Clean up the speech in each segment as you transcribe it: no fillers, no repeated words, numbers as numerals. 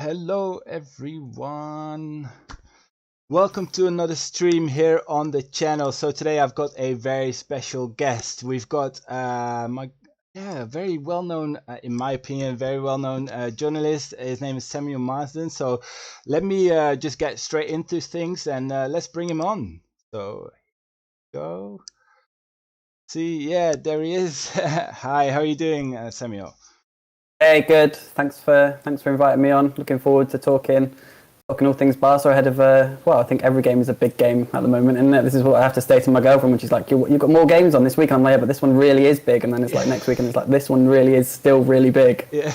Hello everyone. Welcome to another stream here on the channel. So today I've got a very special guest. We've got very well-known, in my opinion, very well-known journalist. His name is Samuel Marsden. So let me just get straight into things and let's bring him on. So go. See, yeah, there he is. Hi, how are you doing, Samuel? Hey, good. Thanks for inviting me on. Looking forward to talking all things Barca ahead of I think every game is a big game at the moment, isn't it? This is what I have to say to my girlfriend, which is like, you've got more games on this week. I'm like, yeah, but this one really is big, and then it's like next week, and it's like this one really is still really big. Yeah,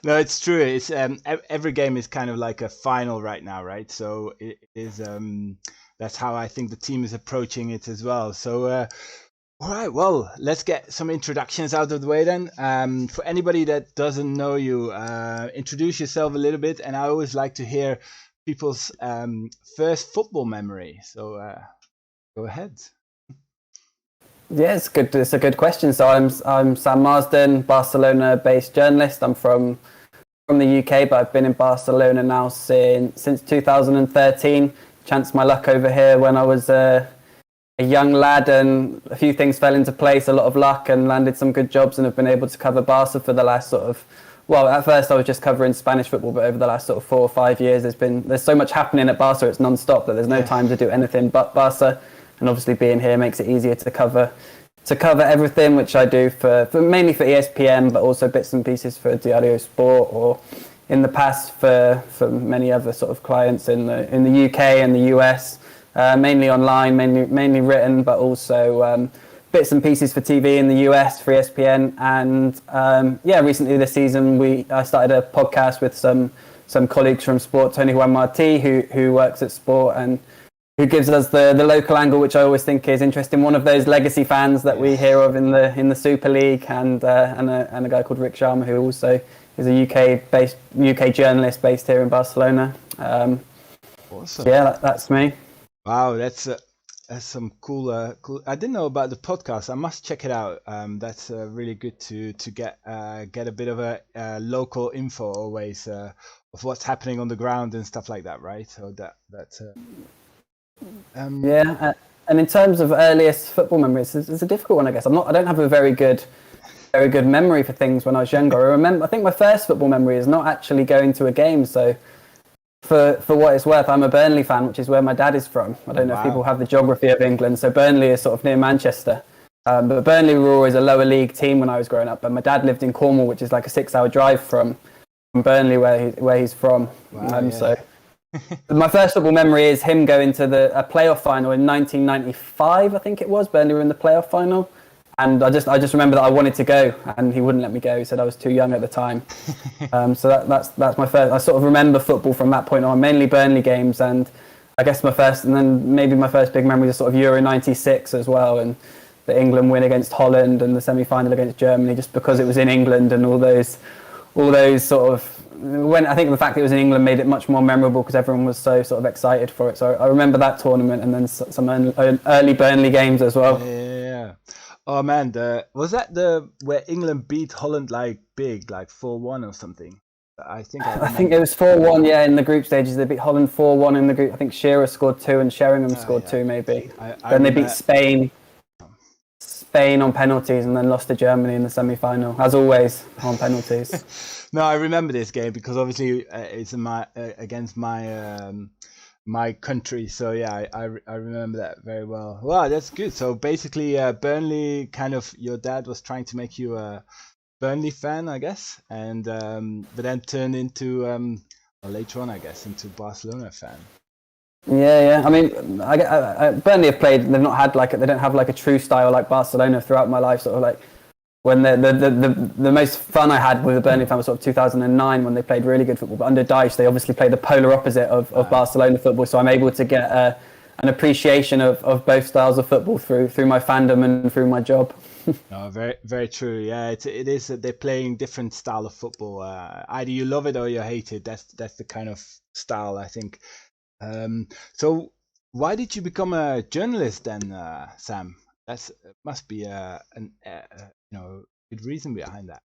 no, it's true. It's every game is kind of like a final right now, right? So it is that's how I think the team is approaching it as well. So all right, well, let's get some introductions out of the way then. For anybody that doesn't know you, introduce yourself a little bit, and I always like to hear people's first football memory. So go ahead. Yeah, it's good. It's a good question. So I'm Sam Marsden, Barcelona-based journalist. I'm from the UK, but I've been in Barcelona now since 2013. Chanced my luck over here when I was a young lad, and a few things fell into place, a lot of luck, and landed some good jobs, and have been able to cover Barca for the last at first I was just covering Spanish football, but over the last 4 or 5 years there's so much happening at Barca, it's non-stop, that there's no time to do anything but Barca. And obviously being here makes it easier to cover everything, which I do for mainly for ESPN, but also bits and pieces for Diario Sport, or in the past for many other sort of clients in the UK and the US. Mainly online, mainly written, but also bits and pieces for TV in the US for ESPN. And recently this season I started a podcast with some colleagues from Sport, Tony Juan Martí, who works at Sport and who gives us the local angle, which I always think is interesting. One of those legacy fans that we hear of in the Super League, and a guy called Rick Sharma, who also is a UK journalist based here in Barcelona. Awesome. Yeah, that's me. Wow, that's some cool. I didn't know about the podcast. I must check it out. That's really good to get a bit of a local info always of what's happening on the ground and stuff like that, right? So that's. Yeah, and in terms of earliest football memories, it's a difficult one, I guess. I don't have a very good memory for things when I was younger. I think my first football memory is not actually going to a game. So for what it's worth, I'm a Burnley fan, which is where my dad is from. I don't know if people have the geography of England. So Burnley is sort of near Manchester. But Burnley were always a lower league team when I was growing up. And my dad lived in Cornwall, which is like a 6-hour drive from Burnley, where he's from. So my first football memory is him going to a playoff final in 1995, I think it was. Burnley were in the playoff final. And I just remember that I wanted to go, and he wouldn't let me go. He said I was too young at the time. So that's my first. I sort of remember football from that point on, mainly Burnley games, and I guess my first big memory is sort of Euro '96 as well, and the England win against Holland and the semi-final against Germany, just because it was in England and all those sort of. When I think the fact that it was in England made it much more memorable because everyone was so sort of excited for it. So I remember that tournament, and then some early Burnley games as well. Yeah. Oh man, was that where England beat Holland like big, like 4-1 or something? I think it was 4-1. Yeah, in the group stages they beat Holland 4-1 in the group. I think Shearer scored 2 and Sheringham scored 2 maybe. Then they beat Spain on penalties, and then lost to Germany in the semi-final, as always on penalties. No, I remember this game because obviously it's against my country, so yeah, I remember that very well. Wow, that's good. So basically Burnley, kind of, your dad was trying to make you a Burnley fan, I guess, and but then turned into later on, I guess, into Barcelona fan. Yeah. I mean, Burnley have played. They don't have like a true style like Barcelona throughout my life. Sort of like when the most fun I had with a Burnley fan was sort of 2009 when they played really good football. But under Dyche, they obviously play the polar opposite of Barcelona football. So I'm able to get an appreciation of both styles of football through my fandom and through my job. No, very very true. Yeah, it is. They're playing different style of football. Either you love it or you hate it. That's the kind of style, I think. So why did you become a journalist then, Sam? Must be a good reason behind that.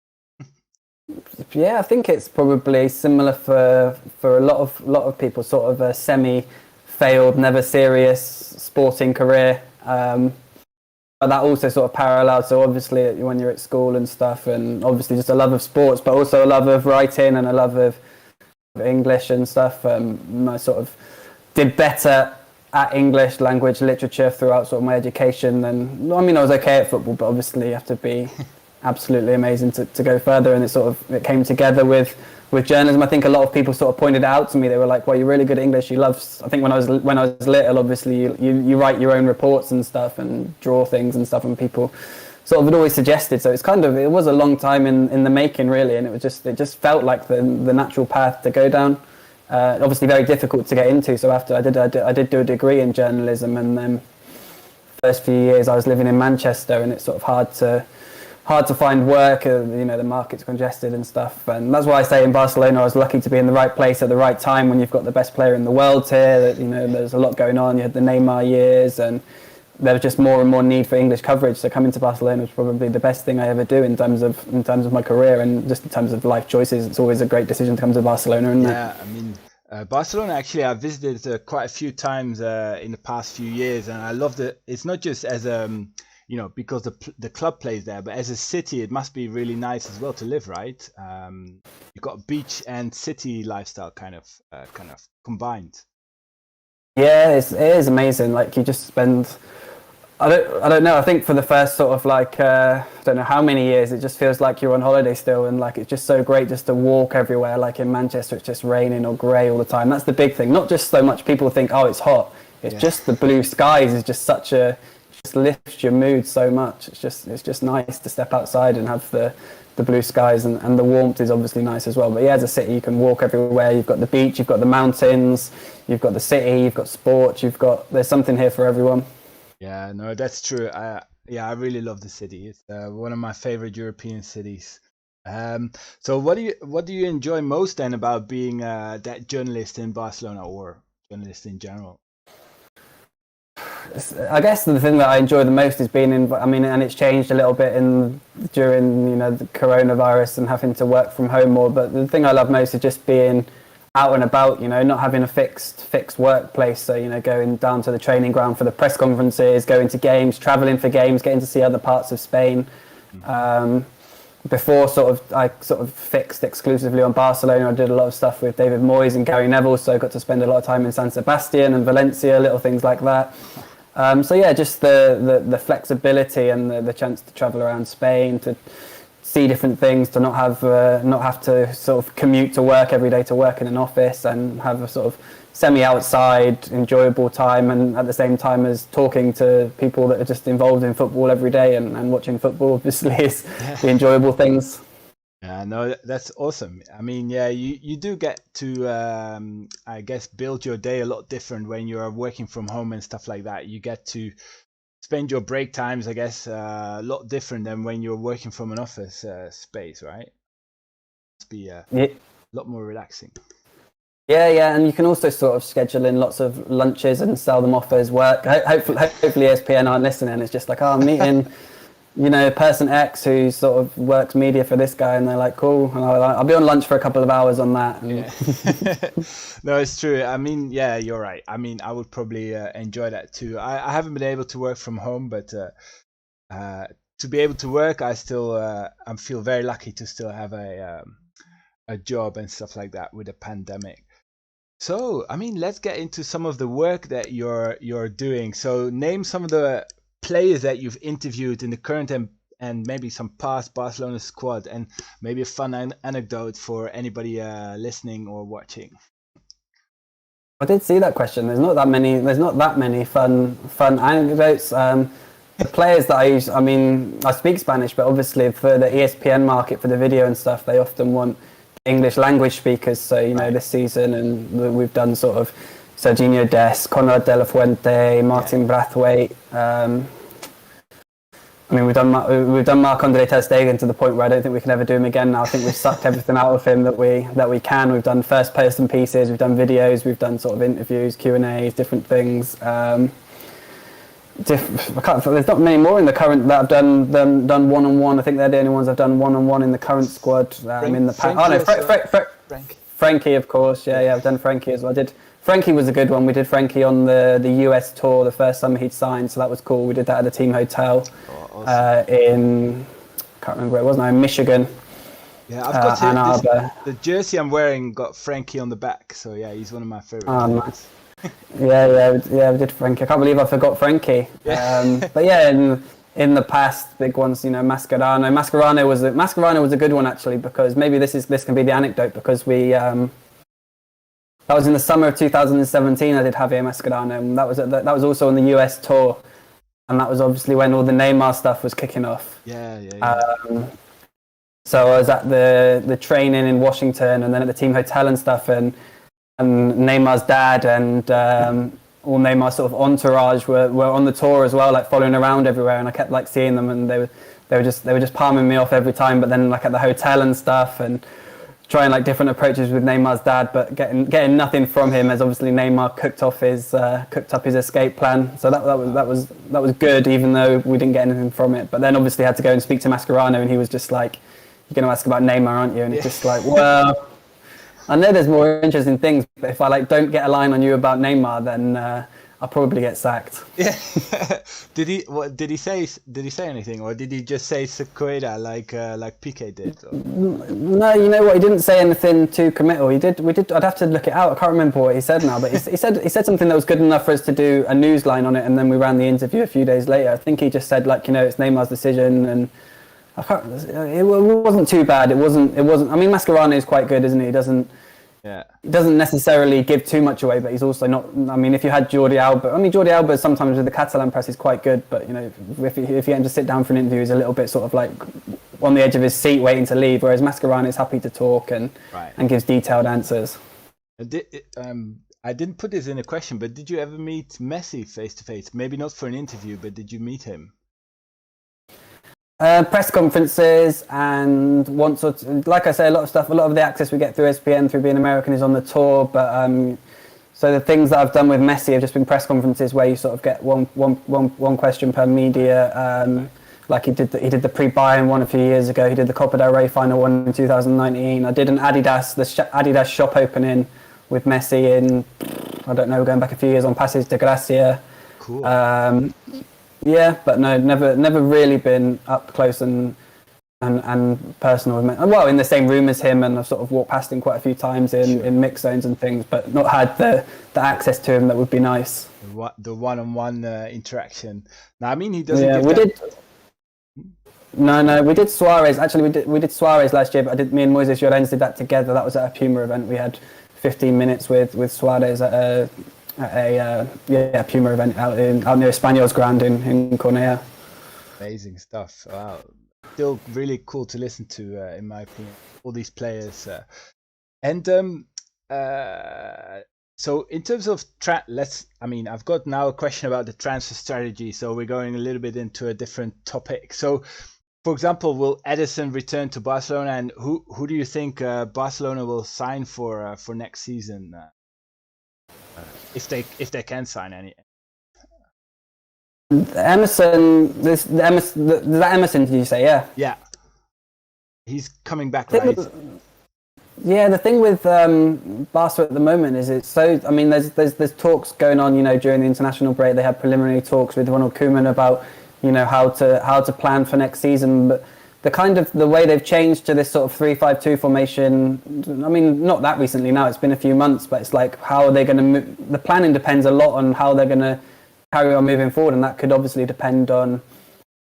Yeah, I think it's probably similar for a lot of people. Sort of a semi-failed, never serious sporting career. But that also sort of parallels. So obviously, when you're at school and stuff, and obviously just a love of sports, but also a love of writing and a love of English and stuff. I sort of did better at English language literature throughout sort of my education. And I mean, I was okay at football, but obviously you have to be absolutely amazing to go further. And it came together with journalism. I think a lot of people sort of pointed it out to me. They were like, "Well, you're really good at English. You love." I think when I was little, obviously you write your own reports and stuff and draw things and stuff, and people sort of had always suggested. So it was a long time in the making, really, and it just felt like the natural path to go down. Obviously, very difficult to get into. So after I did do a degree in journalism, and then first few years I was living in Manchester, and it's sort of hard to find work. The market's congested and stuff, and that's why I say in Barcelona I was lucky to be in the right place at the right time when you've got the best player in the world here. There's a lot going on. You had the Neymar years, and there was just more and more need for English coverage. So coming to Barcelona was probably the best thing I ever do in terms of my career, and just in terms of life choices. It's always a great decision to come to Barcelona, isn't it? Yeah, I mean, Barcelona, actually, I visited quite a few times in the past few years, and I loved it. It's not just as because the club plays there, but as a city, it must be really nice as well to live, right? You've got beach and city lifestyle kind of combined. Yeah, it is amazing. Like you just spend. I don't know. I think for the first sort of I don't know how many years, it just feels like you're on holiday still, and like it's just so great just to walk everywhere. Like in Manchester, it's just raining or grey all the time. That's the big thing. Not just so much people think, oh, it's hot. It's just the blue skies is just just lifts your mood so much. It's just nice to step outside and have the blue skies, and the warmth is obviously nice as well. But yeah, as a city, you can walk everywhere. You've got the beach, you've got the mountains, you've got the city, you've got sports, there's something here for everyone. Yeah, no, that's true. I really love the city. It's one of my favorite European cities. So what do you enjoy most then about being that journalist in Barcelona, or journalist in general? I guess the thing that I enjoy the most is being in. I mean, and it's changed a little bit during the coronavirus and having to work from home more. But the thing I love most is just being out and about. Not having a fixed workplace. So going down to the training ground for the press conferences, going to games, traveling for games, getting to see other parts of Spain. Before I fixed exclusively on Barcelona, I did a lot of stuff with David Moyes and Gary Neville, so I got to spend a lot of time in San Sebastian and Valencia, little things like that. So yeah, just the flexibility and the chance to travel around Spain, to see different things, to not have to sort of commute to work every day, to work in an office, and have a sort of semi-outside, enjoyable time, and at the same time as talking to people that are just involved in football every day, and watching football obviously is the enjoyable things. Yeah, no, that's awesome. I mean, yeah, you do get to, I guess, build your day a lot different when you're working from home and stuff like that. You get to spend your break times, I guess, a lot different than when you're working from an office space, right? Must be a lot more relaxing. Yeah, and you can also sort of schedule in lots of lunches and sell them off as work. Hopefully ESPN aren't listening. It's just like, I'm meeting, person X who sort of works media for this guy, and they're like, cool. And I'll be on lunch for a couple of hours on that. Yeah. No, it's true. I mean, yeah, you're right. I mean, I would probably enjoy that too. I haven't been able to work from home, but to be able to work, I feel very lucky to still have a job and stuff like that with the pandemic. So, I mean, let's get into some of the work that you're doing. So, name some of the players that you've interviewed in the current and maybe some past Barcelona squad, and maybe a fun anecdote for anybody listening or watching. I did see that question. There's not that many fun anecdotes. The players that I use, I mean, I speak Spanish, but obviously for the ESPN market, for the video and stuff, they often want English language speakers. So this season, and we've done sort of Serginho Dest, Conrad de la Fuente, Martin Braithwaite. I mean, we've done Marc-Andre ter Stegen to the point where I don't think we can ever do him again now. I think we've sucked everything out of him that we can. We've done first person pieces, we've done videos, we've done sort of interviews, Q&As, different things. There's not many more in the current that have done one-on-one. I think they're the only ones I've done one-on-one in the current squad. In the past. Oh no, Frankie, of course. Yeah, I've done Frankie as well. Frankie was a good one. We did Frankie on the US tour the first summer he'd signed, so that was cool. We did that at the team hotel in, I can't remember where it was now, in Michigan. Yeah, I've got the jersey I'm wearing got Frankie on the back, so yeah, he's one of my favorites. Oh, nice. yeah, we did Frankie. I can't believe I forgot Frankie. Yeah. But yeah, in the past, big ones, Mascherano. Mascherano was a good one actually, because maybe this can be the anecdote, because we that was in the summer of 2017. I did Javier Mascherano, and that was also on the US tour, and that was obviously when all the Neymar stuff was kicking off. Yeah. So I was at the training in Washington, and then at the team hotel and stuff, and Neymar's dad and all Neymar's sort of entourage were on the tour as well, like following around everywhere, and I kept like seeing them, and they were just palming me off every time. But then like at the hotel and stuff, and trying like different approaches with Neymar's dad, but getting nothing from him, as obviously Neymar cooked up his escape plan. So that was good, even though we didn't get anything from it. But then obviously had to go and speak to Mascherano, and he was just like, "You're going to ask about Neymar, aren't you?" And it's just like, well, I know there's more interesting things, but if I like don't get a line on you about Neymar, then I'll probably get sacked. Yeah. Did he say anything, or did he just say Sequeira like Piqué did? Or? No, you know what? He didn't say anything too committal. We did. I'd have to look it out. I can't remember what he said now, but he said something that was good enough for us to do a news line on it, and then we ran the interview a few days later. I think he just said like, it's Neymar's decision, and it wasn't too bad. It wasn't. I mean, Mascherano is quite good, isn't he? He doesn't necessarily give too much away, but he's also not. I mean, if you had Jordi Alba sometimes with the Catalan press is quite good, but if you get him to sit down for an interview, he's a little bit sort of like on the edge of his seat waiting to leave. Whereas Mascherano is happy to talk and gives detailed answers. I didn't put this in a question, but did you ever meet Messi face to face? Maybe not for an interview, but did you meet him? Press conferences, and once or two, like I say, a lot of the access we get through SPN through being American is on the tour, but so the things that I've done with Messi have just been press conferences where you sort of get one question per media. Like he did the pre-Bayern one a few years ago. He did the Copa del Rey final one in 2019. I did an Adidas shop opening with Messi in, I don't know, going back a few years on Passeig de Gracia. Cool. Yeah, but no, never really been up close and personal with him. Well, in the same room as him, and I've sort of walked past him quite a few times in mix zones and things, but not had the access to him that would be nice. The one-on-one interaction. Now, I mean, he doesn't. Yeah, we did. No, we did Suarez. Actually, we did Suarez last year, but me and Moises Llorens did that together. That was at a Puma event. We had 15 minutes with Suarez at a Puma event out near Espanyol's ground in Cornellà. Amazing stuff. Wow. Still really cool to listen to, in my opinion, all these players. So in terms of I've got now a question about the transfer strategy. So we're going a little bit into a different topic. So, for example, will Edison return to Barcelona, and who do you think Barcelona will sign for next season? If they can sign any. Emerson, Emerson, did you say? Yeah, he's coming back, right? The thing with Barca at the moment is there's talks going on. During the international break, they had preliminary talks with Ronald Koeman about how to plan for next season, but the way they've changed to this sort of 3-5-2 formation, I mean, not that recently now, it's been a few months, but it's like, how are they going to move? The planning depends a lot on how they're going to carry on moving forward, and that could obviously depend on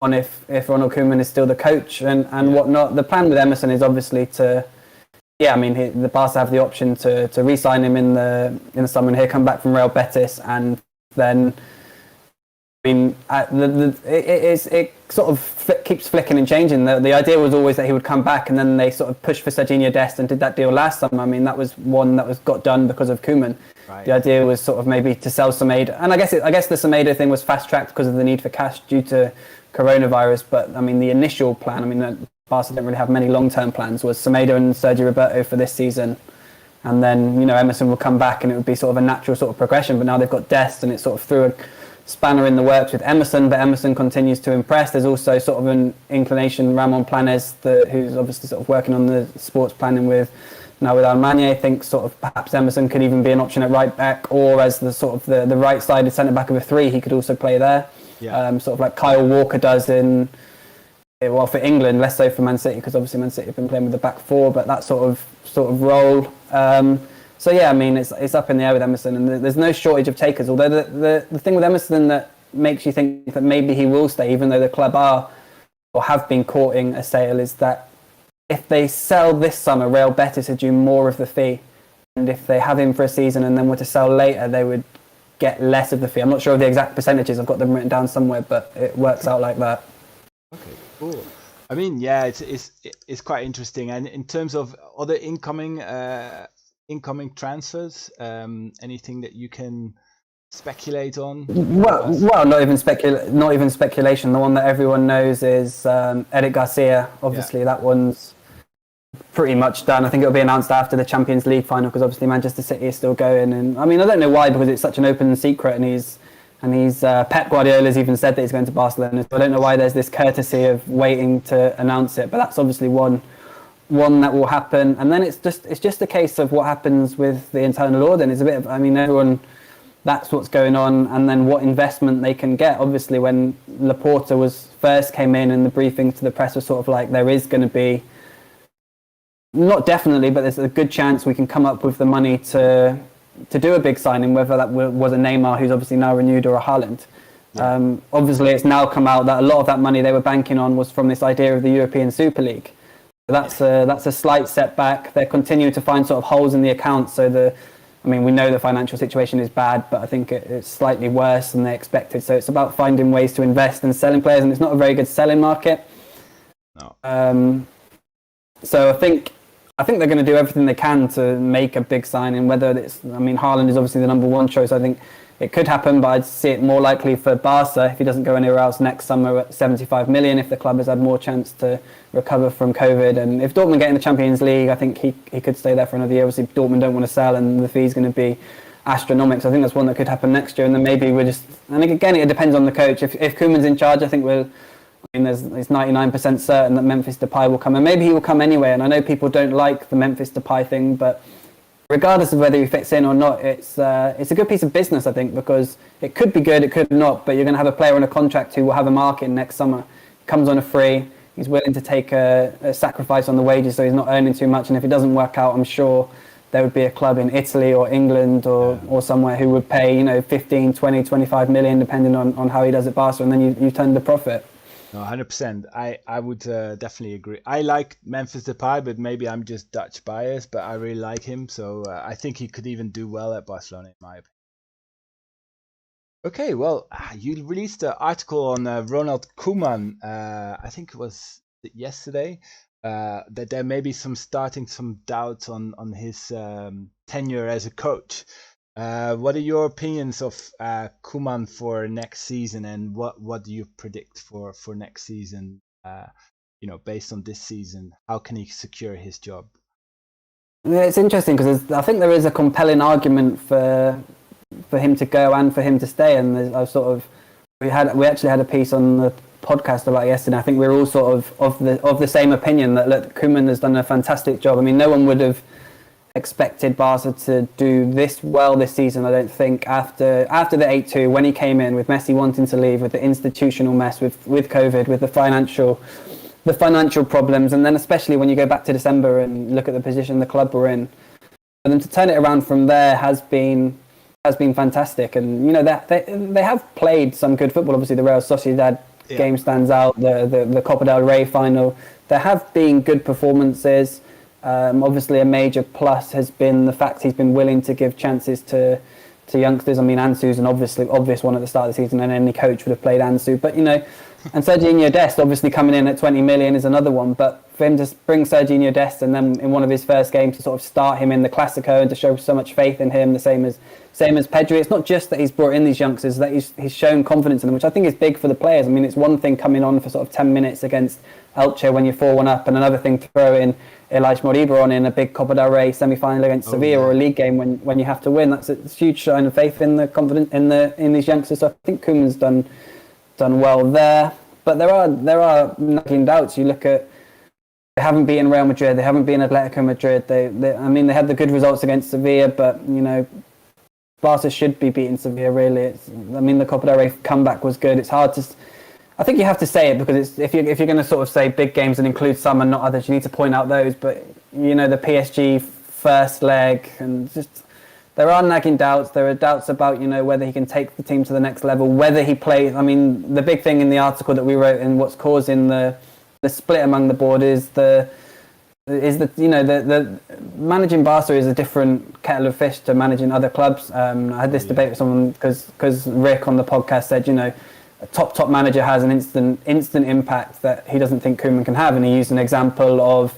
if Ronald Koeman is still the coach and whatnot. The plan with Emerson is obviously the Barca have the option to re-sign him in the summer, and he'll come back from Real Betis, and then it sort of keeps flicking and changing. The idea was always that he would come back, and then they sort of pushed for Serginho Dest and did that deal last summer. I mean, that was one that got done because of Koeman. Right. The idea was sort of maybe to sell Semedo, and I guess the Semedo thing was fast tracked because of the need for cash due to coronavirus. But I mean, the initial plan, Barca didn't really have many long-term plans, was Semedo and Sergio Roberto for this season, and then Emerson will come back, and it would be sort of a natural sort of progression. But now they've got Dest, and it sort of spanner in the works with Emerson, but Emerson continues to impress. There's also sort of an inclination, Ramon Planes, who's obviously sort of working on the sports planning with Almania. I think sort of perhaps Emerson could even be an option at right back, or as the sort of the right-sided centre-back of a three, he could also play there. Yeah. Sort of like Kyle Walker does for England, less so for Man City, because obviously Man City have been playing with the back four, but that sort of role. So yeah, I mean, it's up in the air with Emerson, and there's no shortage of takers. Although the thing with Emerson that makes you think that maybe he will stay, even though the club are or have been courting a sale, is that if they sell this summer, Real Betis are due more of the fee, and if they have him for a season and then were to sell later, they would get less of the fee. I'm not sure of the exact percentages. I've got them written down somewhere, but it works out like that. Okay, cool. I mean, yeah, it's quite interesting. And in terms of other incoming transfers, anything that you can speculate on? Well, not even speculation. The one that everyone knows is Eric Garcia. Obviously, that one's pretty much done. I think it'll be announced after the Champions League final, because obviously Manchester City is still going. And I mean, I don't know why, because it's such an open secret, and he's Pep Guardiola's even said that he's going to Barcelona. So I don't know why there's this courtesy of waiting to announce it, but that's obviously one that will happen. And then it's just a case of what happens with the internal order. And it's a bit of, I mean, everyone, that's what's going on, and then what investment they can get. Obviously, when Laporta first came in, and the briefing to the press was sort of like, there is going to be, not definitely, but there's a good chance we can come up with the money to do a big signing, whether that was a Neymar, who's obviously now renewed, or a Haaland. Yeah. Obviously, it's now come out that a lot of that money they were banking on was from this idea of the European Super League. That's a slight setback. They're continuing to find sort of holes in the account. So we know the financial situation is bad, but I think it's slightly worse than they expected. So it's about finding ways to invest and selling players, and it's not a very good selling market. No. So I think they're going to do everything they can to make a big signing. Whether Haaland is obviously the number one choice. I think it could happen, but I'd see it more likely for Barca if he doesn't go anywhere else next summer at 75 million, if the club has had more chance to recover from COVID. And if Dortmund get in the Champions League, I think he could stay there for another year. Obviously, Dortmund don't want to sell, and the fee's going to be astronomical. So I think that's one that could happen next year. And then maybe I think again, it depends on the coach. If Koeman's in charge, I think it's 99% certain that Memphis Depay will come, and maybe he will come anyway. And I know people don't like the Memphis Depay thing, but regardless of whether he fits in or not, it's a good piece of business, I think, because it could be good, it could not, but you're going to have a player on a contract who will have a market next summer. Comes on a free, he's willing to take a sacrifice on the wages, so he's not earning too much. And if it doesn't work out, I'm sure there would be a club in Italy or England or somewhere who would pay 15, 20, 25 million, depending on how he does at Barca, and then you turn the profit. No, 100%. I would definitely agree. I like Memphis Depay, but maybe I'm just Dutch biased, but I really like him. So I think he could even do well at Barcelona, in my opinion. Okay, well, you released an article on Ronald Koeman, I think it was yesterday, that there may be some doubts on his tenure as a coach. What are your opinions of Koeman for next season, and what do you predict for next season? Based on this season, how can he secure his job? Yeah, it's interesting because I think there is a compelling argument for him to go and for him to stay. And we actually had a piece on the podcast about it yesterday. I think we're all sort of the same opinion that Koeman has done a fantastic job. I mean, no one would have expected Barca to do this well this season, I don't think, after the 8-2, when he came in with Messi wanting to leave, with the institutional mess, with COVID, with the financial problems, and then especially when you go back to December and look at the position the club were in. For them to turn it around from there has been fantastic. And they have played some good football. Obviously the Real Sociedad game stands out, the Copa del Rey final. There have been good performances. Obviously, a major plus has been the fact he's been willing to give chances to youngsters. I mean, Ansu's an obvious one at the start of the season, and any coach would have played Ansu. But and Serginho Dest obviously coming in at 20 million is another one. But for him to bring Serginho Dest and then in one of his first games to sort of start him in the Clásico and to show so much faith in him, the same as Pedri. It's not just that he's brought in these youngsters, that he's shown confidence in them, which I think is big for the players. I mean, it's one thing coming on for sort of 10 minutes against Elche when you're 4-1 up, and another thing to throw in Elijah Moriba on in a big Copa del Rey semi-final against Sevilla, or a league game when you have to win. That's a huge sign of faith in the confidence in these youngsters. So I think Koeman's done well there. But there are nagging doubts. You look at, they haven't beaten Real Madrid, they haven't beaten Atletico Madrid. They had the good results against Sevilla, but Barca should be beating Sevilla. Really, the Copa del Rey comeback was good. It's hard to. I think you have to say it because if you're going to sort of say big games and include some and not others, you need to point out those. But the PSG first leg, and just there are nagging doubts. There are doubts about whether he can take the team to the next level, whether he plays. The big thing in the article that we wrote and what's causing the split among the board is the managing Barca is a different kettle of fish to managing other clubs. I had this debate with someone because Rick on the podcast said a top manager has an instant impact that he doesn't think Koeman can have, and he used an example of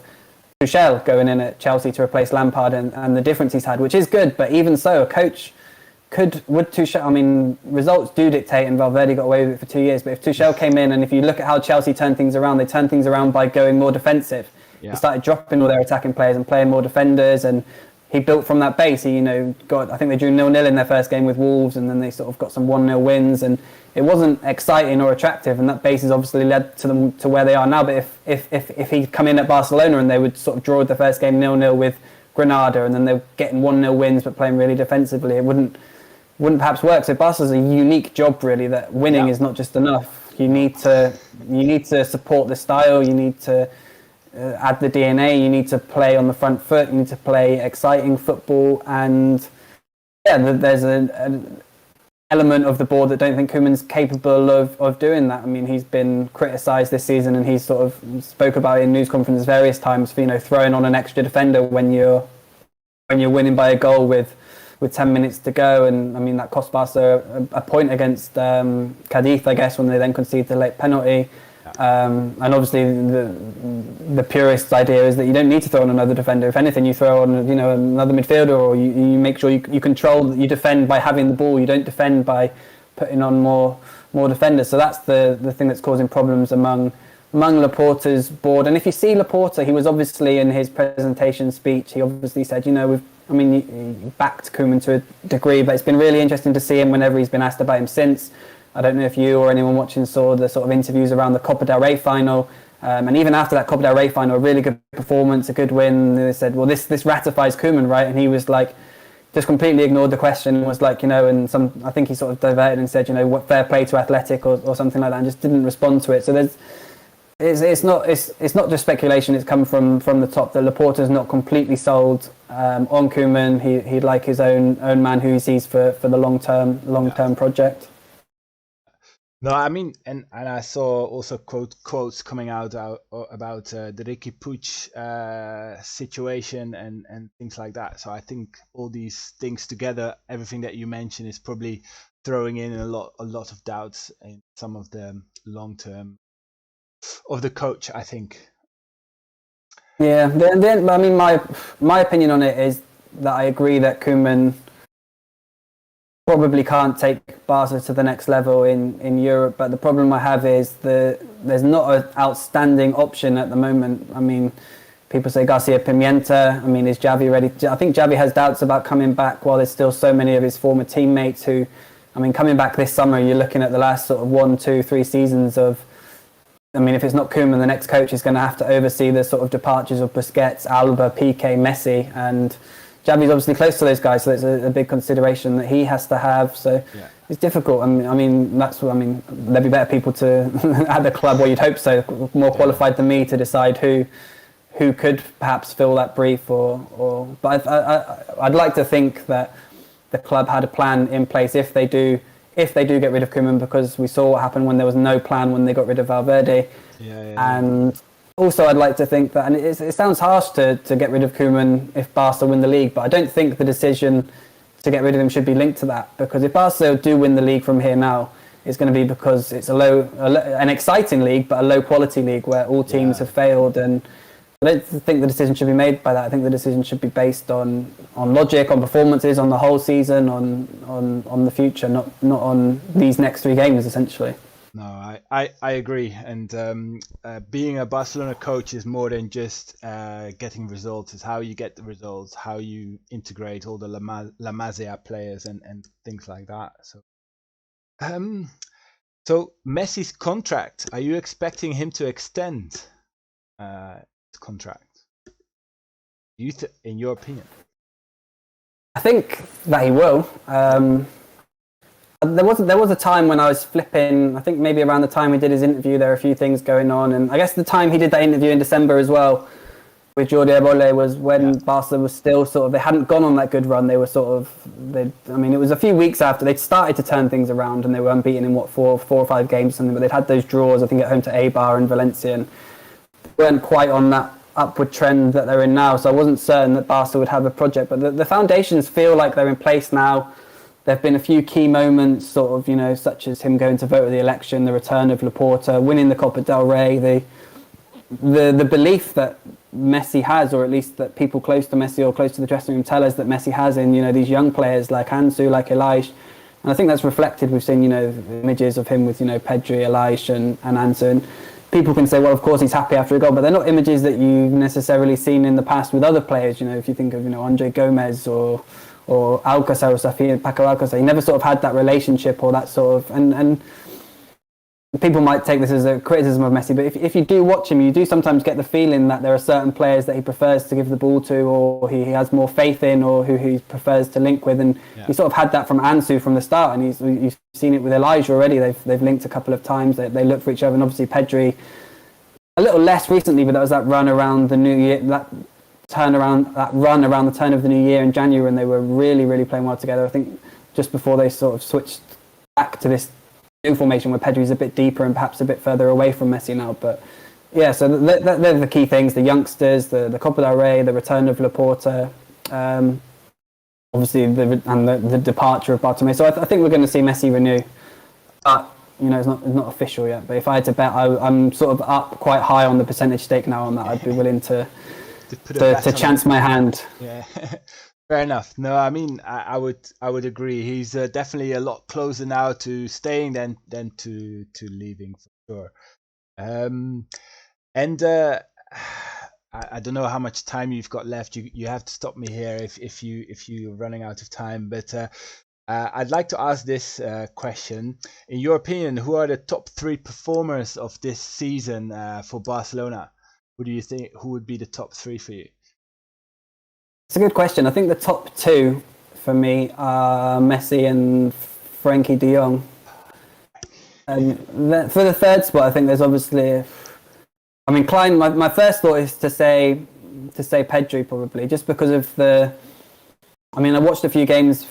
Tuchel going in at Chelsea to replace Lampard and the difference he's had, which is good. But even so, a coach would Tuchel, results do dictate, and Valverde got away with it for 2 years, but if Tuchel came in, and if you look at how Chelsea turned things around, they turned things around by going more defensive. They started dropping all their attacking players and playing more defenders, and he built from that base. He I think they drew 0-0 in their first game with Wolves, and then they sort of got some 1-0 wins, and it wasn't exciting or attractive, and that base has obviously led to them to where they are now. But if he'd come in at Barcelona and they would sort of draw the first game 0-0 with Granada, and then they're getting 1-0 wins but playing really defensively, it wouldn't perhaps work. So Barca's a unique job, really, that winning is not just enough. You need to support the style, you need to add the DNA, you need to play on the front foot, you need to play exciting football, and there's an element of the board that don't think Koeman's capable of doing that. He's been criticised this season, and he's sort of spoke about it in news conferences various times for throwing on an extra defender when you're winning by a goal with 10 minutes to go, and that cost Barca a point against Cadiz, I guess, when they then conceded the late penalty. And obviously the purist idea is that you don't need to throw on another defender. If anything, you throw on another midfielder, or you make sure you control, you defend by having the ball, you don't defend by putting on more defenders. So that's the thing that's causing problems among Laporta's board. And if you see Laporta, he was obviously in his presentation speech, he obviously said, he backed Koeman to a degree, but it's been really interesting to see him whenever he's been asked about him since. I don't know if you or anyone watching saw the sort of interviews around the Copa del Rey final, and even after that Copa del Rey final, a really good performance, a good win. They said, well, this ratifies Koeman, right? And he was like, just completely ignored the question, was like, and I think he sort of diverted and said, what, fair play to Athletic or something like that, and just didn't respond to it. So it's not just speculation. It's come from the top that Laporta's not completely sold on Koeman. He'd like his own man who he sees for the long term project. No, and I saw also quotes coming out about the Ricky Puig situation and things like that. So I think all these things together, everything that you mentioned, is probably throwing in a lot of doubts in some of the long term of the coach, I think. Yeah, my opinion on it is that I agree that Koeman probably can't take Barca to the next level in Europe, but the problem I have is there's not an outstanding option at the moment. People say Garcia Pimienta. Is Xavi ready? I think Xavi has doubts about coming back, while there's still so many of his former teammates who, coming back this summer, you're looking at the last sort of 1, 2, 3 seasons of, if it's not Koeman, the next coach is going to have to oversee the sort of departures of Busquets, Alba, Piqué, Messi, and Xavi's obviously close to those guys, so it's a big consideration that he has to have. So it's difficult. There'd be better people to at the club, or you'd hope so, more qualified than me to decide who could perhaps fill that brief. But I'd like to think that the club had a plan in place if they do get rid of Koeman, because we saw what happened when there was no plan when they got rid of Valverde. And also, I'd like to think that, and it sounds harsh to get rid of Koeman if Barca win the league, but I don't think the decision to get rid of him should be linked to that, because if Barca do win the league from here now, it's going to be because it's an exciting league, but a low quality league where all teams have failed. And I don't think the decision should be made by that. I think the decision should be based on logic, on performances, on the whole season, on the future, not on these next 3 games, essentially. No, I agree. And being a Barcelona coach is more than just getting results. It's how you get the results, how you integrate all the La Masia players and things like that. So Messi's contract, are you expecting him to extend his contract? In your opinion? I think that he will. There was a time when I was flipping. I think maybe around the time he did his interview, there were a few things going on, and I guess the time he did that interview in December as well with Jordi Évole was when Barca was still sort of, they hadn't gone on that good run. They were sort of, it was a few weeks after they'd started to turn things around, and they were unbeaten in four or five games or something. But they'd had those draws, I think, at home to Eibar and Valencia, and weren't quite on that upward trend that they're in now. So I wasn't certain that Barca would have a project, but the foundations feel like they're in place now. There have been a few key moments, sort of, such as him going to vote at the election, the return of Laporta, winning the Copa del Rey, the belief that Messi has, or at least that people close to Messi or close to the dressing room tell us that Messi has in, these young players like Ansu, like Elias. And I think that's reflected. We've seen, images of him with, Pedri, Elias and Ansu. And people can say, well, of course he's happy after a goal, but they're not images that you've necessarily seen in the past with other players. If you think of, Andre Gomez or Alcácer or Paco Alcácer, he never sort of had that relationship or that sort of, and people might take this as a criticism of Messi, but if you do watch him, you do sometimes get the feeling that there are certain players that he prefers to give the ball to, or he has more faith in, or who he prefers to link with, and he sort of had that from Ansu from the start, and you've seen it with Elijah already. They've linked a couple of times. They look for each other, and obviously Pedri a little less recently, but that was that run around the new year, that run around the turn of the new year in January, and they were really, really playing well together. I think just before they sort of switched back to this new formation where Pedri's a bit deeper and perhaps a bit further away from Messi now. But yeah, so they're the key things: the youngsters, the Copa del Rey, the return of Laporta, obviously the departure of Bartomeu. So I think we're going to see Messi renew. But it's not official yet. But if I had to bet, I'm sort of up quite high on the percentage stake now on that. I'd be willing to chance my hand. Yeah, fair enough. No, I mean I would agree. He's definitely a lot closer now to staying than to leaving for sure. I don't know how much time you've got left. You have to stop me here if you're running out of time. But I'd like to ask this question. In your opinion, who are the top 3 performers of this season for Barcelona? Who do you think? Who would be the top 3 for you? It's a good question. I think the top 2 for me are Messi and Frankie de Jong. And for the third spot, I think there's obviously, Klein. My first thought is to say Pedri probably, just because of I watched a few games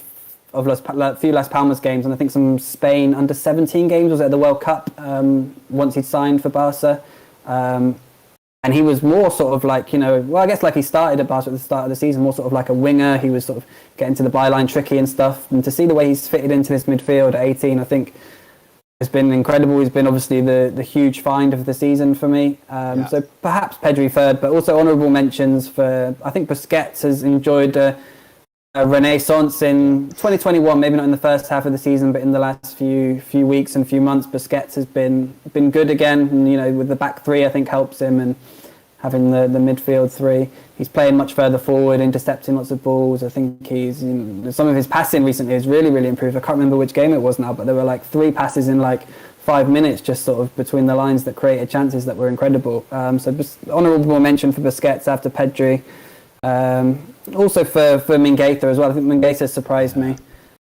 of a few Las Palmas games, and I think some Spain under 17 games was at the World Cup once he'd signed for Barca. And he was more sort of like, I guess like he started at Barca at the start of the season, more sort of like a winger. He was sort of getting to the byline tricky and stuff. And to see the way he's fitted into this midfield at 18, I think has been incredible. He's been obviously the huge find of the season for me. So perhaps Pedri third, but also honourable mentions for, I think Busquets has enjoyed a renaissance in 2021, maybe not in the first half of the season, but in the last few weeks and few months, Busquets has been good again. And, with the back 3, I think helps him, and having the midfield 3, he's playing much further forward, intercepting lots of balls. I think he's some of his passing recently has really, really improved. I can't remember which game it was now, but there were like 3 passes in like 5 minutes, just sort of between the lines, that created chances that were incredible. So honourable mention for Busquets after Pedri. Also for Mingueza as well. I think Mingueza surprised me.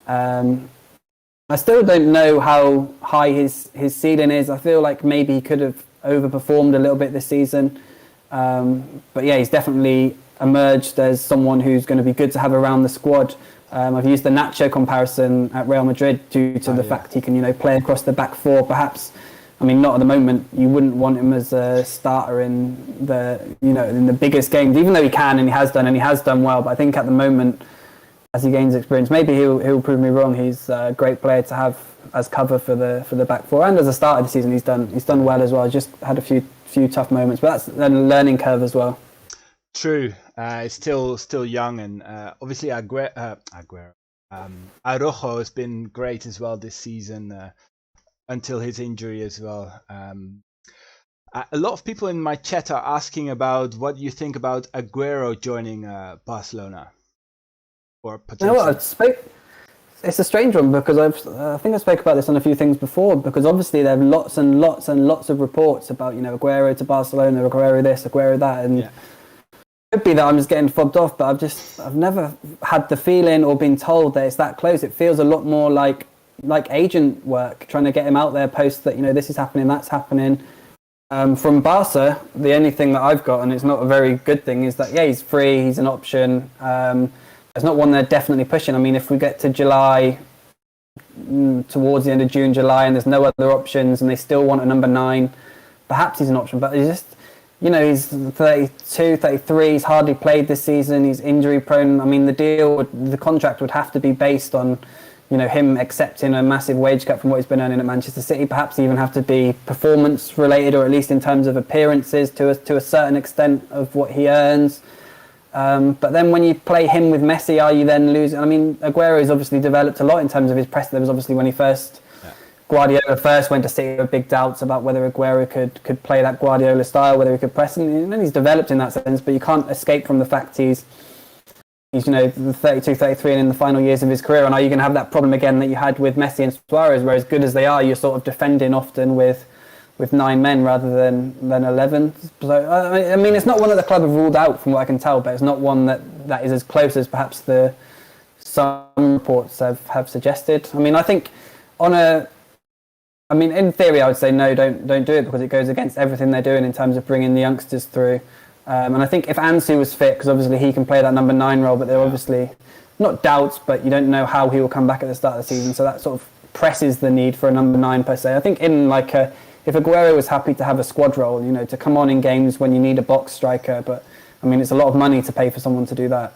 I still don't know how high his ceiling is. I feel like maybe he could have overperformed a little bit this season. But yeah, he's definitely emerged as someone who's going to be good to have around the squad. I've used the Nacho comparison at Real Madrid due to the fact he can, play across the back 4. Perhaps, not at the moment. You wouldn't want him as a starter in the biggest games, even though he can and he has done well. But I think at the moment, as he gains experience, maybe he'll prove me wrong. He's a great player to have as cover for the back 4, and as a starter this season, he's done well as well. Just had a few tough moments, but that's a learning curve as well. True. He's still young, and obviously Araujo has been great as well this season. until his injury as well. A lot of people in my chat are asking about what you think about Aguero joining Barcelona, or potentially. You know what, it's a strange one because I think I spoke about this on a few things before, because obviously there are lots and lots and lots of reports about, Aguero to Barcelona, Aguero this, Aguero that, and it could be that I'm just getting fobbed off, but I've never had the feeling or been told that it's that close. It feels a lot more like agent work, trying to get him out there, post that, this is happening, that's happening. From Barca, the only thing that I've got, and it's not a very good thing, is that, he's free, he's an option. There's not one they're definitely pushing. I mean, if we get to July, towards the end of June, July, and there's no other options and they still want a number 9, perhaps he's an option. But he's just, he's 32, 33, he's hardly played this season, he's injury prone. I mean, the contract would have to be based on, him accepting a massive wage cut from what he's been earning at Manchester City. Perhaps even have to be performance related, or at least in terms of appearances to a certain extent of what he earns. But then when you play him with Messi, are you then losing? I mean, Aguero has obviously developed a lot in terms of his press. There was obviously when Guardiola first went to City, there were big doubts about whether Aguero could play that Guardiola style, whether he could press. And he's developed in that sense, but you can't escape from the fact he's 32, 33 and in the final years of his career. And are you going to have that problem again that you had with Messi and Suarez, where as good as they are, you're sort of defending often with 9 men rather than 11. So I mean, it's not one that the club have ruled out from what I can tell, but it's not one that is as close as perhaps some reports have suggested. I mean, I think in theory, I would say no, don't do it, because it goes against everything they're doing in terms of bringing the youngsters through. And I think if Ansu was fit, because obviously he can play that number 9 role, but there are obviously not doubts, but you don't know how he will come back at the start of the season. So that sort of presses the need for a number 9 per se. I think if Aguero was happy to have a squad role, to come on in games when you need a box striker, but I mean, it's a lot of money to pay for someone to do that.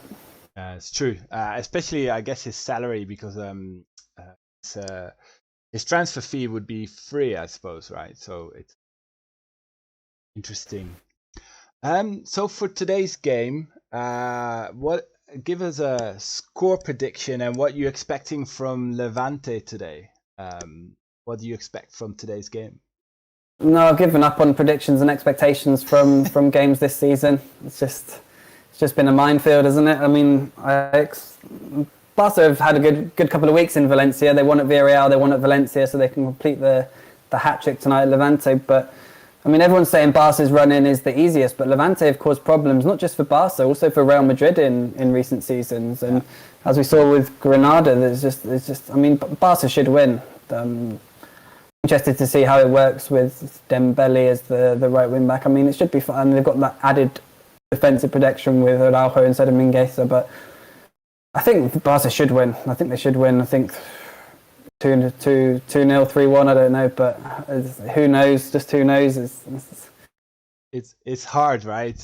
It's true, especially I guess his salary, because his transfer fee would be free, I suppose, right? So it's interesting. So for today's game, give us a score prediction and what you're expecting from Levante today. What do you expect from today's game? No, I've given up on predictions and expectations from games this season. It's just been a minefield, isn't it? I mean, Barca have had a good couple of weeks in Valencia. They won at Villarreal, they won at Valencia, so they can complete the hat-trick tonight at Levante. But I mean, everyone's saying Barca's run-in is the easiest, but Levante have caused problems, not just for Barca, also for Real Madrid in recent seasons. And as we saw with Granada, there's just. I mean, Barca should win. Interested to see how it works with Dembele as the right wing back. I mean, it should be fun. They've got that added defensive protection with Araujo instead of Mingueza, but I think Barca should win. I think they should win. I think 2-0, 3-1. I don't know, but who knows? Just who knows? It's hard, right?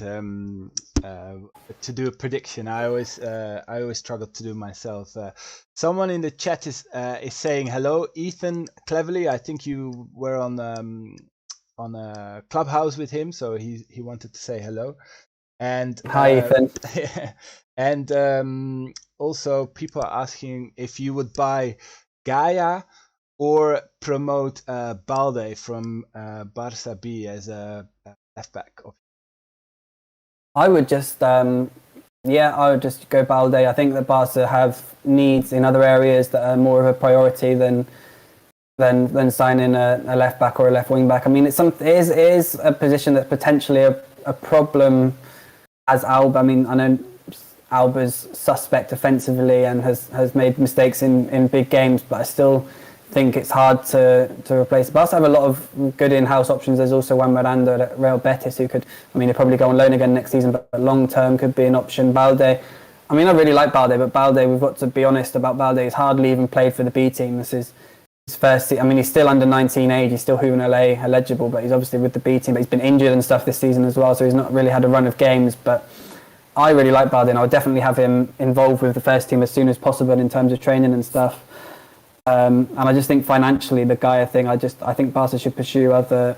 To do a prediction. I always struggle to do myself. Someone in the chat is saying hello, Ethan Cleverly. I think you were on a Clubhouse with him, so he wanted to say hello. And hi, Ethan. And also people are asking if you would buy Gaia or promote Balde from Barça B as a left back. I would just go Balde. I think that Barca have needs in other areas that are more of a priority than signing a left back or a left wing back. I mean, it is a position that's potentially a problem as Alba. I mean, I know Alba's suspect offensively and has made mistakes in big games, but I still think it's hard to replace. Barca have a lot of good in-house options. There's also Juan Miranda at Real Betis who could, I mean, he'll probably go on loan again next season, but long-term could be an option. Balde, I mean, I really like Balde, but Balde, we've got to be honest about Balde, he's hardly even played for the B team. This is his first season. I mean, he's still under 19 age, he's still Juven LA eligible, but he's obviously with the B team, but he's been injured and stuff this season as well, so he's not really had a run of games, but I really like Balde, and I would definitely have him involved with the first team as soon as possible in terms of training and stuff. And I just think financially, the Gaia thing, I think Barca should pursue other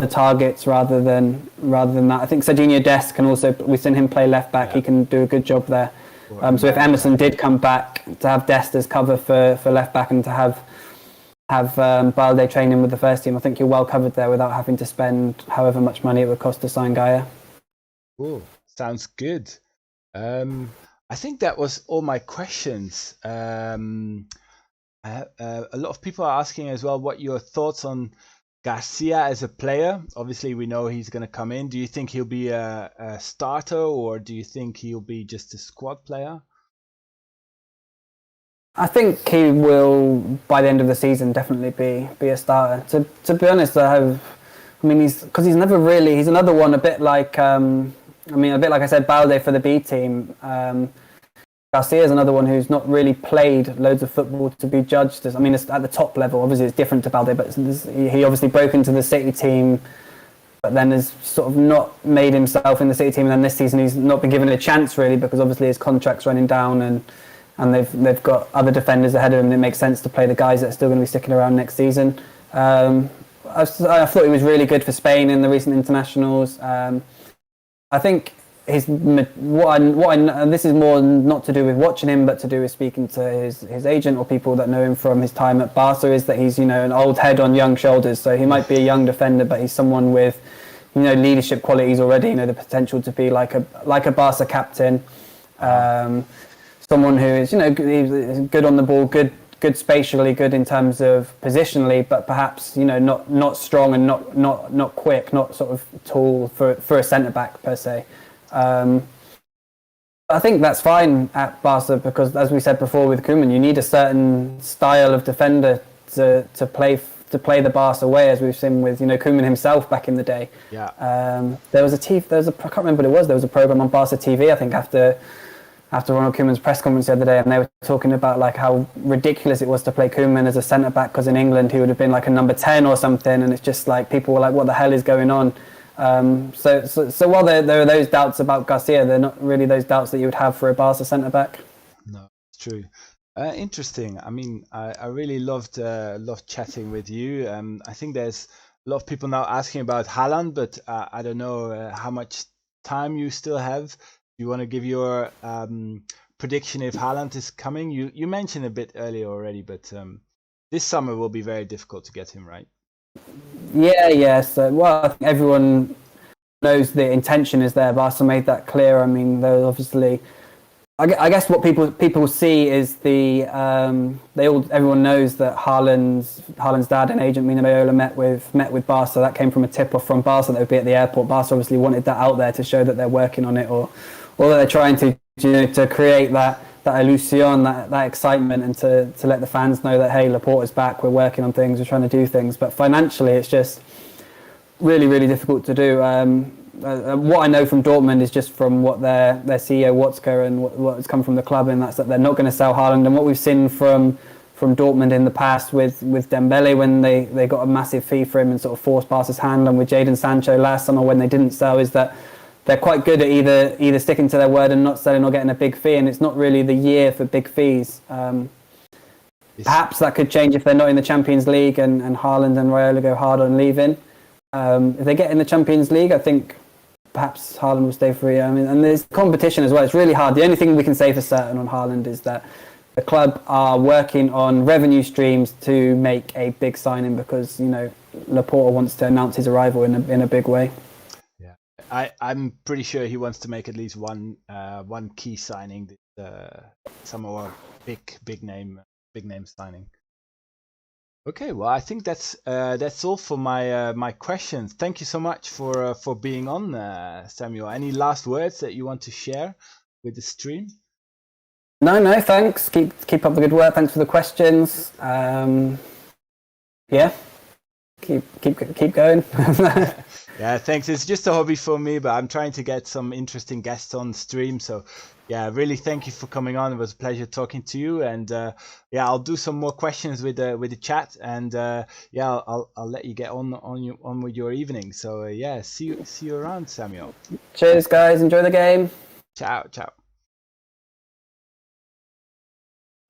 targets rather than that. I think Serginho Dest can also, we've seen him play left back, he can do a good job there. So if Emerson did come back, to have Dest as cover for left back and to have have Balde training with the first team. I think you're well covered there without having to spend however much money it would cost to sign Gaia. Cool. Sounds good. I think that was all my questions. A lot of people are asking as well what your thoughts on Garcia as a player. Obviously, we know he's going to come in. Do you think he'll be a starter, or do you think he'll be just a squad player? I think he will, by the end of the season, definitely be a starter. To be honest, he's another one a bit like a bit like I said, Balde for the B team. Garcia is another one who's not really played loads of football to be judged as. It's at the top level. Obviously, it's different to Balde, but he obviously broke into the City team, but then has sort of not made himself in the City team. And then this season, he's not been given a chance really because obviously his contract's running down and they've got other defenders ahead of him, and it makes sense to play the guys that are still going to be sticking around next season. I thought he was really good for Spain in the recent internationals. I think this is more not to do with watching him, but to do with speaking to his agent or people that know him from his time at Barca, is that he's an old head on young shoulders. So he might be a young defender, but he's someone with leadership qualities already. The potential to be like a Barca captain. Someone who is, he's good on the ball, good spatially, good in terms of positionally, but perhaps not strong and not quick, not sort of tall for a centre back per se. I think that's fine at Barca because, as we said before with Koeman, you need a certain style of defender to play the Barca way, as we've seen with Koeman himself back in the day. Yeah. I can't remember what it was. There was a program on Barca TV, I think, after Ronald Koeman's press conference the other day, and they were talking about like how ridiculous it was to play Koeman as a centre back because in England he would have been like a number 10 or something, and it's just like people were like, what the hell is going on? So while there are those doubts about Garcia, they're not really those doubts that you would have for a Barca centre back. No, it's true. Interesting. I really loved chatting with you. I think there's a lot of people now asking about Haaland, but I don't know how much time you still have. You want to give your prediction if Haaland is coming? You mentioned a bit earlier already, but this summer will be very difficult to get him, right? Yeah. So, I think everyone knows the intention is there. Barca made that clear. There's obviously, I guess what people see is everyone knows that Haaland's dad and agent Mina Raiola met with Barca. That came from a tip off from Barca that would be at the airport. Barca obviously wanted that out there to show that they're working on it, or that they're trying to create that illusion, that excitement, and to let the fans know that, hey, Laporta's back, we're working on things, we're trying to do things. But financially, it's just really, really difficult to do. What I know from Dortmund is just from what their CEO Watzke and what has come from the club, and that's that they're not going to sell Haaland. And what we've seen from Dortmund in the past with Dembele, when they got a massive fee for him and sort of forced Barca's hand, and with Jadon Sancho last summer when they didn't sell, is that they're quite good at either sticking to their word and not selling or getting a big fee, and it's not really the year for big fees. Perhaps that could change if they're not in the Champions League and Haaland and Raiola go hard on leaving. If they get in the Champions League, I think perhaps Haaland will stay free. And there's competition as well. It's really hard. The only thing we can say for certain on Haaland is that the club are working on revenue streams to make a big signing because Laporta wants to announce his arrival in a big way. I'm pretty sure he wants to make at least one key signing this summer, or big name signing. Okay, well, I think that's all for my questions. Thank you so much for being on, Samuel. Any last words that you want to share with the stream? No, thanks. Keep up the good work. Thanks for the questions. Yeah, keep going. Yeah, thanks. It's just a hobby for me, but I'm trying to get some interesting guests on stream. So, yeah, really thank you for coming on. It was a pleasure talking to you. And I'll do some more questions with the chat. And I'll let you get on with your evening. So see you around, Samuel. Cheers, guys. Enjoy the game. Ciao.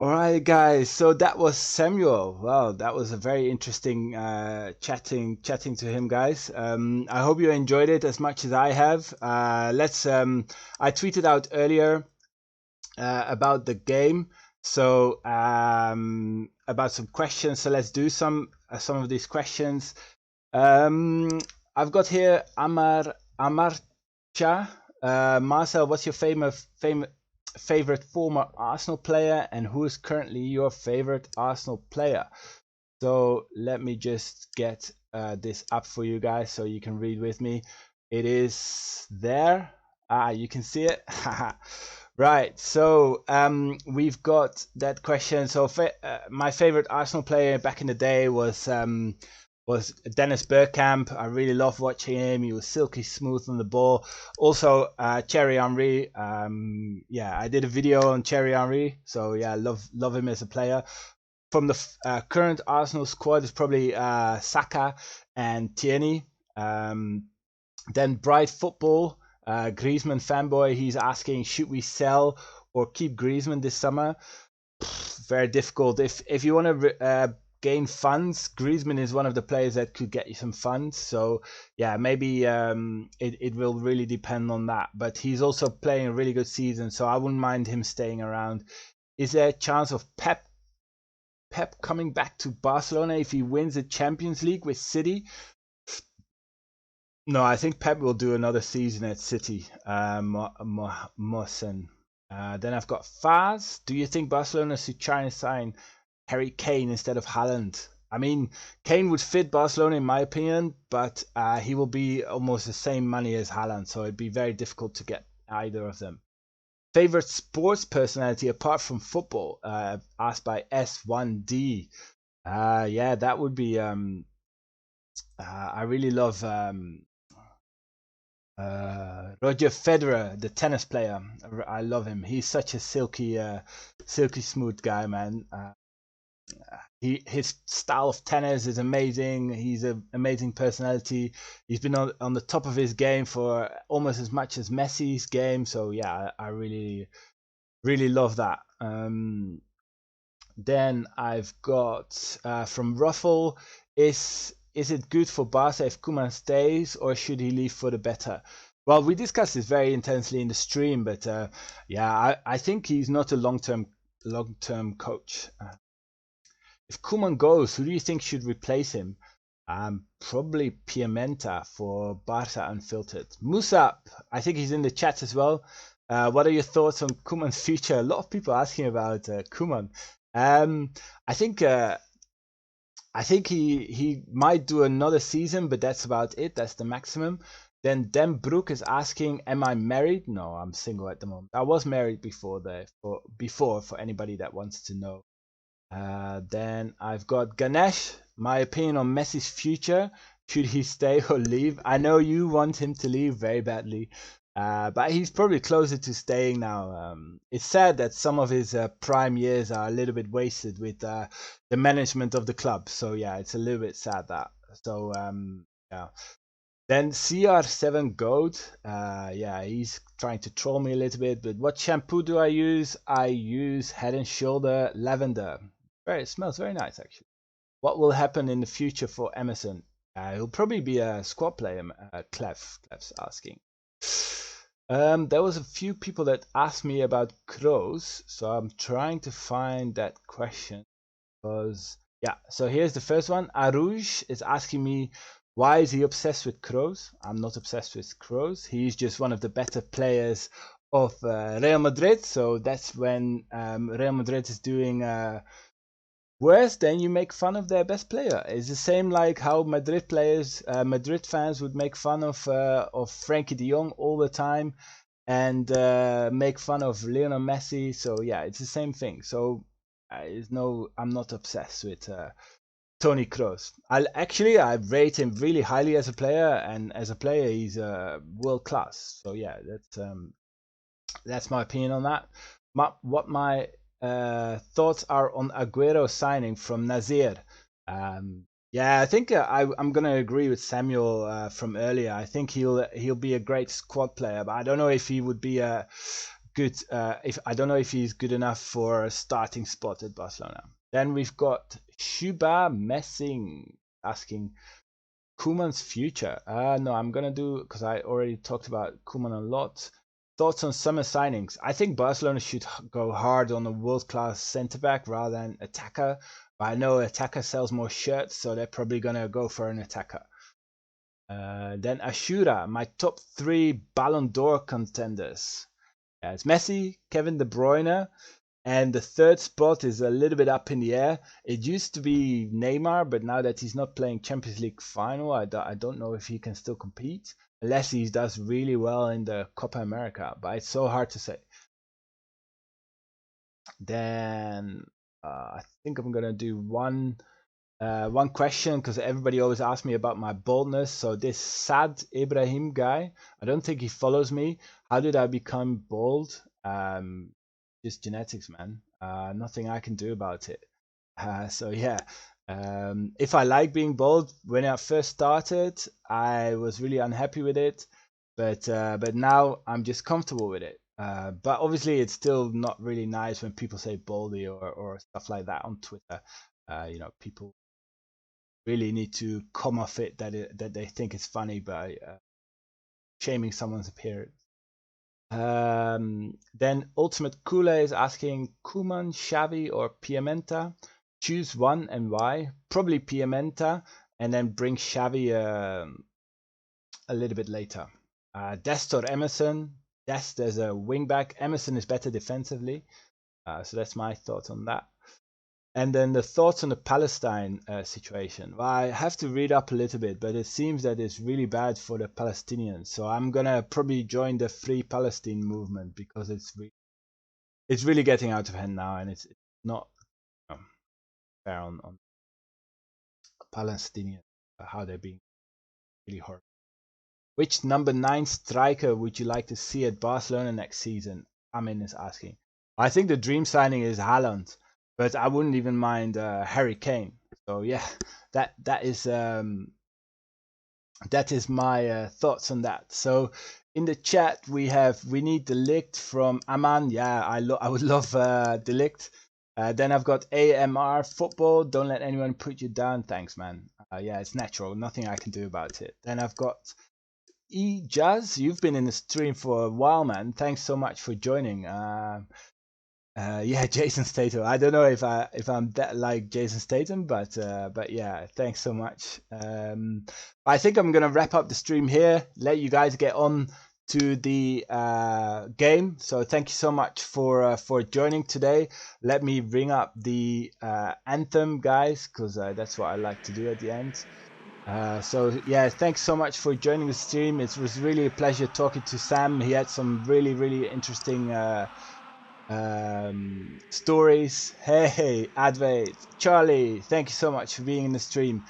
All right, guys. So that was Samuel. Wow, that was a very interesting chatting to him, guys. I hope you enjoyed it as much as I have. I tweeted out earlier about the game. So about some questions. So let's do some of these questions. I've got here Amarcha. Marcel, what's your favorite former Arsenal player, and who is currently your favorite Arsenal player? So let me just get this up for you guys so you can read with me. It is there. You can see it. Right. So we've got that question. So my favorite Arsenal player back in the day was Dennis Bergkamp. I really loved watching him. He was silky smooth on the ball. Also, Thierry Henry. Yeah, I did a video on Thierry Henry. So yeah, love him as a player. From the current Arsenal squad is probably Saka and Tierney. Then Bright Football, Griezmann fanboy. He's asking, should we sell or keep Griezmann this summer? Very difficult. If you want to gain funds, Griezmann is one of the players that could get you some funds. So yeah, maybe it will really depend on that. But he's also playing a really good season, so I wouldn't mind him staying around. Is there a chance of Pep coming back to Barcelona if he wins the Champions League with City? No, I think Pep will do another season at City. Marsden. Then I've got Faz. Do you think Barcelona should try and sign Harry Kane instead of Haaland? I mean, Kane would fit Barcelona in my opinion, but he will be almost the same money as Haaland, so it'd be very difficult to get either of them. Favorite sports personality apart from football? Asked by S1D. Yeah, that would be. I really love Roger Federer, the tennis player. I love him. He's such a silky smooth guy, man. His style of tennis is amazing. He's an amazing personality. He's been on the top of his game for almost as much as Messi's game. So yeah, I really love that. Then I've got from Ruffle, is it good for Barca if Koeman stays, or should he leave for the better? Well, we discussed this very intensely in the stream, but yeah, I think he's not a long-term coach. If Koeman goes, who do you think should replace him? Probably Pimenta for Barca Unfiltered. Musab, I think he's in the chat as well. What are your thoughts on Koeman's future? A lot of people asking about Koeman. I think he might do another season, but that's about it. That's the maximum. Then Dem Broek is asking, am I married? No, I'm single at the moment. I was married before for anybody that wants to know. Then I've got Ganesh. My opinion on Messi's future. Should he stay or leave? I know you want him to leave very badly. But he's probably closer to staying now. It's sad that some of his prime years are a little bit wasted with the management of the club. So yeah, it's a little bit sad that. So yeah. Then CR7 Goat. Yeah, he's trying to troll me a little bit. But what shampoo do I use? I use Head and Shoulder Lavender. It smells very nice actually. What will happen in the future for Emerson? He'll probably be a squad player. Clef's asking. There was a few people that asked me about Kroos, so I'm trying to find that question. Because yeah, so here's the first one. Arouge is asking me, why is he obsessed with Kroos? I'm not obsessed with Kroos. He's just one of the better players of Real Madrid. So that's when Real Madrid is doing worse, then you make fun of their best player. It's the same like how Madrid fans would make fun of Frankie de Jong all the time, and make fun of Lionel Messi. So yeah, it's the same thing. So I'm not obsessed with Toni Kroos. I rate him really highly as a player, and as a player, he's world class. So yeah, that's my opinion on that. What my thoughts are on Aguero signing from Nazir. Yeah, I think I'm gonna agree with Samuel from earlier. I think he'll be a great squad player, but I don't know if he would be a good. I don't know if he's good enough for a starting spot at Barcelona. Then we've got Shuba Messing asking Koeman's future. No, I'm gonna do, because I already talked about Koeman a lot. thoughts on summer signings. I think Barcelona should go hard on a world-class centre-back rather than attacker. But I know attacker sells more shirts, so they're probably going to go for an attacker. Then Ashura, my top 3 Ballon d'Or contenders. It's Messi, Kevin De Bruyne, and the third spot is a little bit up in the air. It used to be Neymar, but now that he's not playing Champions League final, I don't know if he can still compete, unless he does really well in the Copa America, but it's so hard to say. Then I think I'm going to do one question, because everybody always asks me about my boldness. So this Sad Ibrahim guy, I don't think he follows me. How did I become bold? Just genetics, man. Nothing I can do about it. So yeah, if I like being bold, when I first started, I was really unhappy with it, but now I'm just comfortable with it. But obviously, it's still not really nice when people say boldy or stuff like that on Twitter. People really need to come off it that they think it's funny by shaming someone's appearance. Then Ultimate Kule is asking Koeman, Xavi, or Pimenta. Choose one and why. Probably Pimenta, and then bring Xavi a little bit later. Dest or Emerson. Dest, there's a wingback. Emerson is better defensively. So that's my thoughts on that. And then the thoughts on the Palestine situation. Well, I have to read up a little bit, but it seems that it's really bad for the Palestinians. So I'm gonna probably join the Free Palestine movement, because it's really getting out of hand now, and it's not fair on Palestinians, how they're being really hurt. Which number 9 striker would you like to see at Barcelona next season? Amin is asking. I think the dream signing is Haaland, but I wouldn't even mind Harry Kane. So yeah, that is my thoughts on that. So in the chat we need De Ligt from Aman. Yeah, I would love De Ligt. Then I've got AMR Football. Don't let anyone put you down. Thanks, man. Yeah, it's natural. Nothing I can do about it. Then I've got Jazz. You've been in the stream for a while, man. Thanks so much for joining. Yeah, Jason Statham. I don't know if I'm that like Jason Statham, but yeah, thanks so much. I think I'm gonna wrap up the stream here. Let you guys get on to the game. So thank you so much for joining today. Let me bring up the anthem, guys, because that's what I like to do at the end. So yeah, thanks so much for joining the stream. It was really a pleasure talking to Sam. He had some really interesting stories. Hey, Advait, Charlie, thank you so much for being in the stream.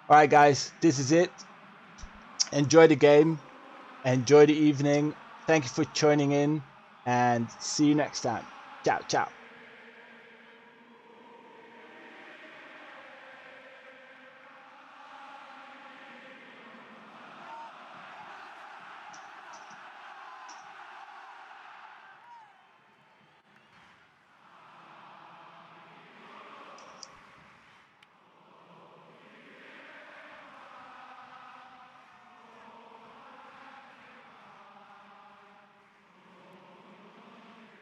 All right, guys, this is it. Enjoy the game. Enjoy the evening. Thank you for joining in, and see you next time. Ciao, ciao.